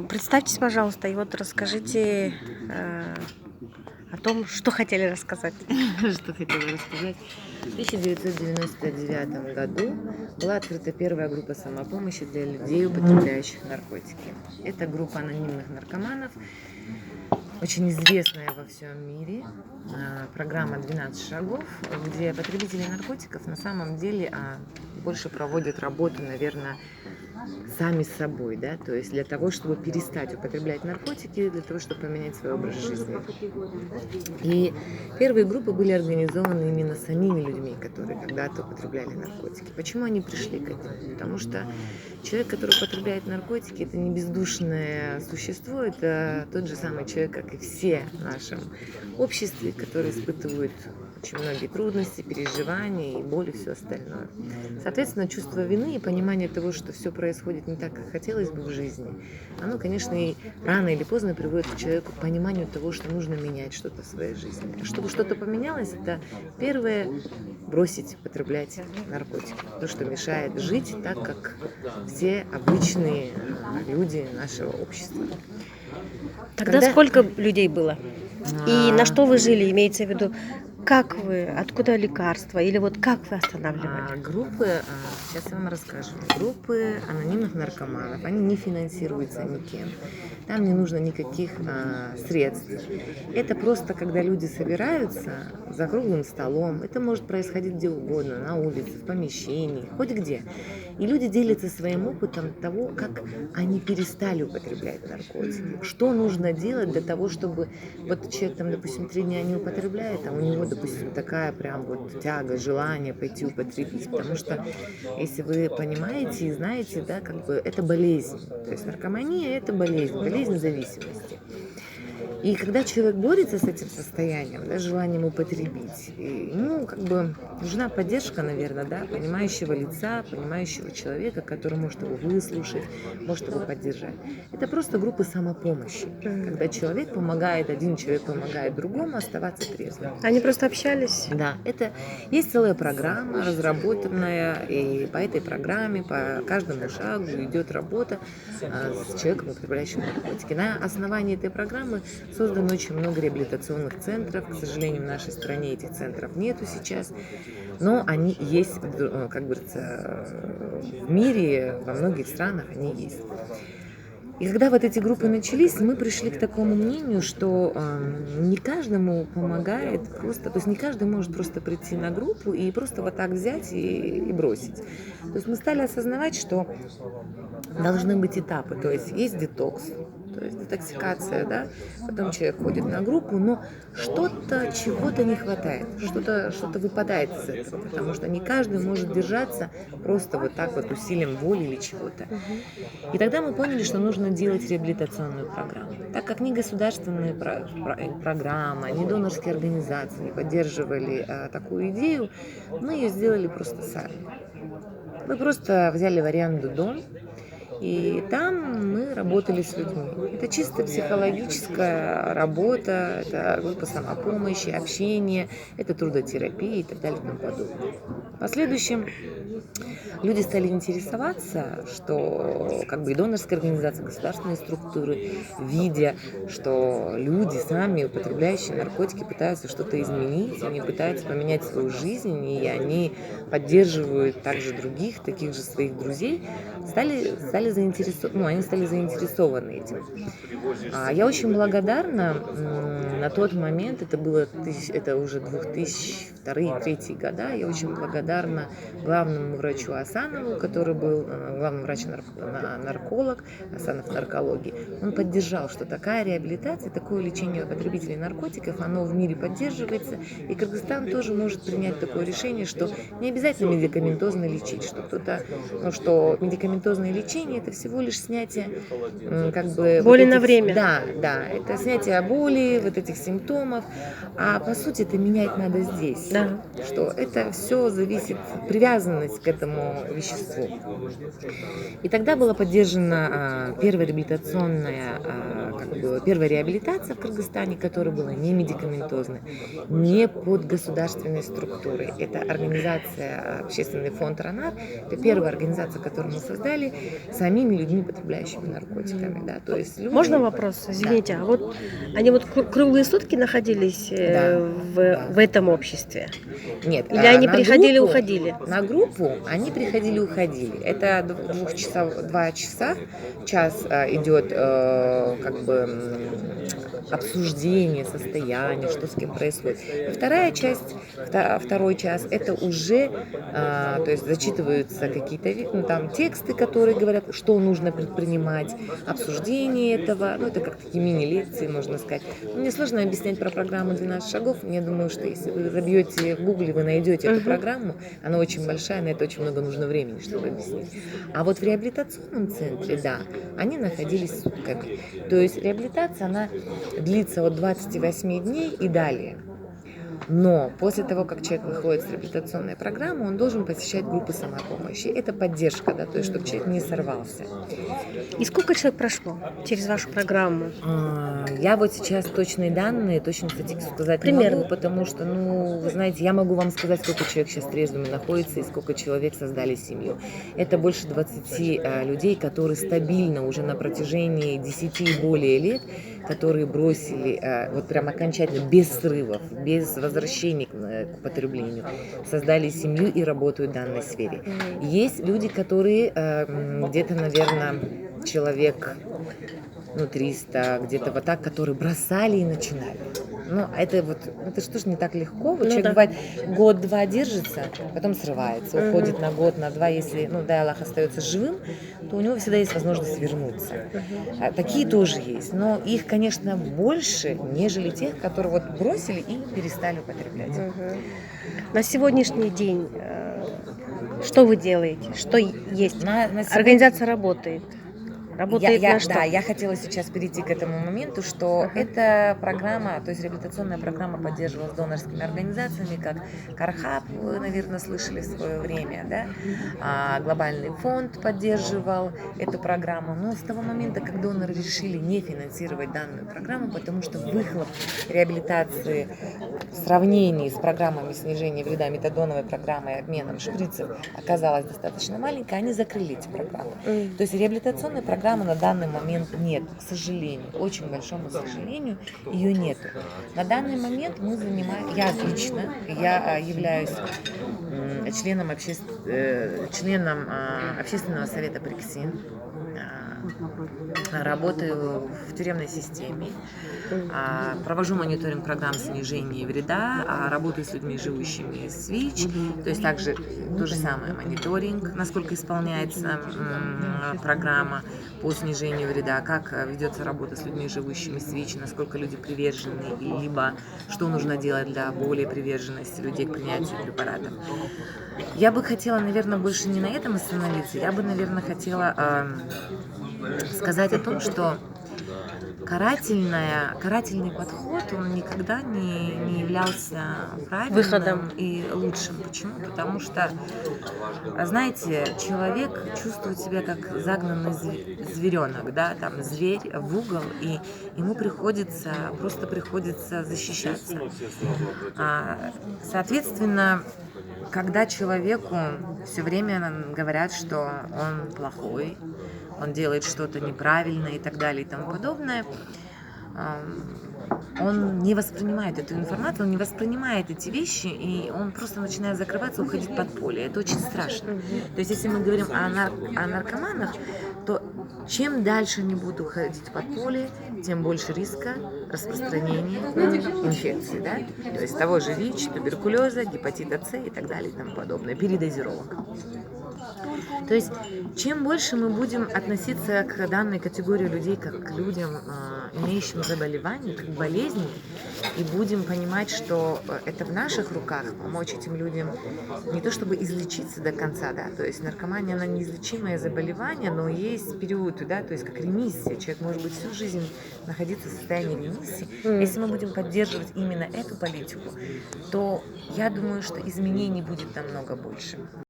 Представьтесь, пожалуйста, и вот расскажите о том, что хотели рассказать. Что хотела рассказать. В 1999 году была открыта первая группа самопомощи для людей, употребляющих наркотики. Это группа анонимных наркоманов, очень известная во всем мире. Программа «12 шагов», где потребители наркотиков на самом деле больше проводят работу, наверное, сами с собой, да, то есть для того, чтобы перестать употреблять наркотики, для того, чтобы поменять свой образ жизни. И первые группы были организованы именно самими людьми, которые когда-то употребляли наркотики. Почему они пришли к этому? Потому что человек, который употребляет наркотики, это не бездушное существо, это тот же самый человек, как и все в нашем обществе, которые испытывают очень многие трудности, переживания и боль и все остальное. Соответственно, чувство вины и понимание того, что все происходит не так, как хотелось бы в жизни, оно, конечно, и рано или поздно приводит к человеку к пониманию того, что нужно менять что-то в своей жизни. А чтобы что-то поменялось, это первое – бросить употреблять наркотики. То, что мешает жить так, как все обычные люди нашего общества. Тогда сколько людей было? И на что вы жили, имеется в виду? Как вы, откуда лекарства? Или вот как вы останавливали? Группы, сейчас я вам расскажу, группы анонимных наркоманов, они не финансируются никем. Там не нужно никаких средств. Это просто, когда люди собираются за круглым столом, это может происходить где угодно, на улице, в помещении, хоть где. И люди делятся своим опытом того, как они перестали употреблять наркотики. Что нужно делать для того, чтобы вот человек там, допустим, 3 дня не употребляет, а у него, допустим, такая прям вот тяга, желание пойти употребить. Потому что, если вы понимаете и знаете, да, как бы это болезнь. То есть наркомания – это болезнь зависимости. И когда человек борется с этим состоянием, да, желанием употребить, ему как бы нужна поддержка, наверное, да, понимающего лица, понимающего человека, который может его выслушать, может его поддержать. Это просто группы самопомощи, когда человек помогает, один человек помогает другому оставаться трезвым. Они просто общались? Да, это есть целая программа, разработанная, и по этой программе, по каждому шагу идет работа с человеком, употребляющим наркотики. На основании этой программы создано очень много реабилитационных центров. К сожалению, в нашей стране этих центров нету сейчас, но они есть, как говорится, в мире, во многих странах они есть. И когда вот эти группы начались, мы пришли к такому мнению, что не каждому помогает просто, то есть не каждый может просто прийти на группу и просто вот так взять и бросить. То есть мы стали осознавать, что должны быть этапы, то есть детокс, то есть детоксикация, да, потом человек ходит на группу, но что-то, чего-то не хватает, что-то выпадает из этого, потому что не каждый может держаться просто вот так вот усилием воли или чего-то. И тогда мы поняли, что нужно делать реабилитационную программу. Так как ни государственные программы, ни донорские организации не поддерживали такую идею, мы ее сделали просто сами. Мы просто взяли в аренду дом, и там мы работали с людьми. Это чисто психологическая работа, это группа самопомощи, общение, это трудотерапия и так далее и тому подобное. В последующем люди стали интересоваться, что как бы и донорские организации, государственные структуры, видя, что люди сами, употребляющие наркотики, пытаются что-то изменить, они пытаются поменять свою жизнь, и они поддерживают также других, таких же своих друзей, они стали заинтересованы этим. Я очень благодарна на тот момент, это уже 2002-2003 года, я очень благодарна главному врачу Асанову, который был главный врач-нарколог, Асанов наркологии. Он поддержал, что такая реабилитация, такое лечение потребителей наркотиков, оно в мире поддерживается, и Кыргызстан тоже может принять такое решение, что не обязательно медикаментозно лечить, что медикаментозное лечение – это всего лишь снятие боли на время. Да, это снятие боли, вот этих симптомов, а по сути это менять надо здесь, Да. что это все зависит, привязанность к этому веществу. И тогда была поддержана первая реабилитационная как бы первая реабилитация в Кыргызстане, которая была не медикаментозной, не под государственной структурой. Это организация, общественный фонд «Ранар». Это первая организация, которую мы создали самими людьми, потребляющими наркотиками. Да. То есть люди... Можно вопрос? Извините, Да. а вот они вот круглые сутки находились Да. в этом обществе? Нет. Или они на приходили и группу- уходили? На группу они приходили и уходили. Это 2 часа, час идет как бы обсуждение состояния, что с кем происходит. И второй час, это уже, то есть зачитываются какие-то там тексты, которые говорят, что нужно предпринимать, обсуждение этого, ну это как такие мини-лекции, можно сказать. Мне сложно объяснять про программу 12 шагов. Я думаю, что если вы забьете в гугле, вы найдете эту программу, она очень большая, на это очень много нужно времени, чтобы объяснить. А вот в реабилитационном центре, да, они находились сутками. То есть реабилитация, она длится от 28 дней и далее. Но после того, как человек выходит с реабилитационной программы, он должен посещать группы самопомощи. Это поддержка, да, то есть чтобы человек не сорвался. И сколько человек прошло через вашу программу? Я вот сейчас точные данные, точно статистику сказать не Примерно. могу, потому что, вы знаете, я могу вам сказать, сколько человек сейчас трезвыми находится и сколько человек создали семью. Это больше 20 людей, которые стабильно уже на протяжении 10 и более лет, которые бросили вот прям окончательно, без срывов, без возвращений к употреблению, создали семью и работают в данной сфере. Есть люди, которые где-то, наверное, человек 300, где-то вот так, которые бросали и начинали. Это что ж не так легко. Вот человек, да. бывает, год-два держится, потом срывается, уходит на год, на 2. Если, дай Аллах, остается живым, то у него всегда есть возможность вернуться. Такие тоже есть, но их, конечно, больше, нежели тех, которые вот бросили и перестали употреблять. На сегодняшний день что вы делаете? Что есть? На сегодня- Организация работает. Работает на что? Да, я хотела сейчас перейти к этому моменту, что эта программа, то есть реабилитационная программа поддерживалась донорскими организациями, как Кархаб, вы, наверное, слышали в свое время, да? Глобальный фонд поддерживал эту программу. Но с того момента, как доноры решили не финансировать данную программу, потому что выхлоп реабилитации в сравнении с программами снижения вреда метадоновой программой и обменом шприцев оказалась достаточно маленькая, они закрыли эти программы. То есть реабилитационной программы на данный момент нет, к сожалению, очень большому сожалению, ее нету. На данный момент я лично, я являюсь членом общественного совета Приксин, работаю в тюремной системе, провожу мониторинг программ снижения вреда, работаю с людьми, живущими с ВИЧ, то есть также то же самое мониторинг, насколько исполняется программа по снижению вреда, как ведется работа с людьми, живущими с ВИЧ, насколько люди привержены, либо что нужно делать для более приверженности людей к принятию препаратов. Я бы хотела, наверное, больше не на этом остановиться, я бы, наверное, хотела сказать о том, что карательный подход, он никогда не являлся правильным Выходом. и лучшим. Почему? Потому что, знаете, человек чувствует себя как загнанный зверенок, да, там зверь в угол, и ему приходится защищаться. Соответственно, когда человеку все время говорят, что он плохой, он делает что-то неправильное и так далее и тому подобное, он не воспринимает эту информацию, он не воспринимает эти вещи, и он просто начинает закрываться, уходить под поле. Это очень страшно. То есть, если мы говорим о наркоманах, то чем дальше они будут уходить под поле, тем больше риска распространения инфекции, да? То есть того же ВИЧ, туберкулеза, гепатита С и так далее и тому подобное, передозировок. То есть, чем больше мы будем относиться к данной категории людей как к людям, имеющим заболевания, как к болезни, и будем понимать, что это в наших руках, помочь этим людям не то чтобы излечиться до конца, да, то есть наркомания, она неизлечимое заболевание, но есть период, да, то есть как ремиссия, человек может быть всю жизнь находиться в состоянии ремиссии. Если мы будем поддерживать именно эту политику, то я думаю, что изменений будет намного больше.